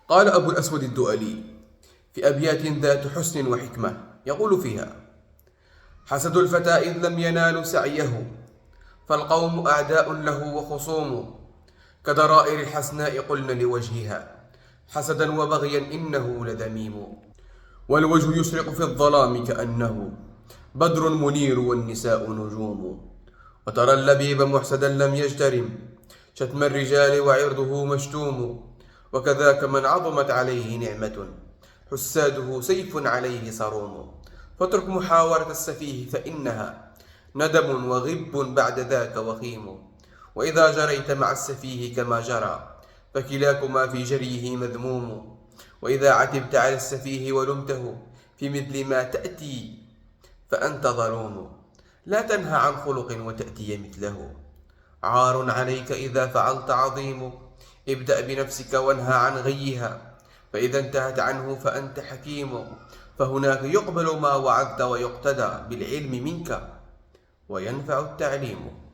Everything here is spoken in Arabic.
قال أبو الأسود الدؤلي في أبيات ذات حسن وحكمة يقول فيها: حسد الفتى إذ لم ينال سعيه، فالقوم أعداء له وخصوم، كضرائر الحسناء قلن لوجهها، حسدا وبغيا إنه لذميم. والوجه يشرق في الظلام كأنه بدر منير والنساء نجوم، وترى اللبيب محسدا لم يجترم شتم الرجال وعرضه مشتوم، وكذاك من عظمت عليه نعمة حساده سيف عليه صروم. فاترك محاورة السفيه فإنها ندم وغب بعد ذاك وخيم، وإذا جريت مع السفيه كما جرى فكلاكما في جريه مذموم، وإذا عتبت على السفيه ولمته في مثل ما تأتي فأنت ظلوم. لا تنهى عن خلق وتأتي مثله، عار عليك إذا فعلت عظيم. ابدأ بنفسك وانهى عن غيها، فإذا انتهت عنه فأنت حكيم. فهناك يقبل ما وعدت ويقتدى بالعلم منك، وينفع التعليم.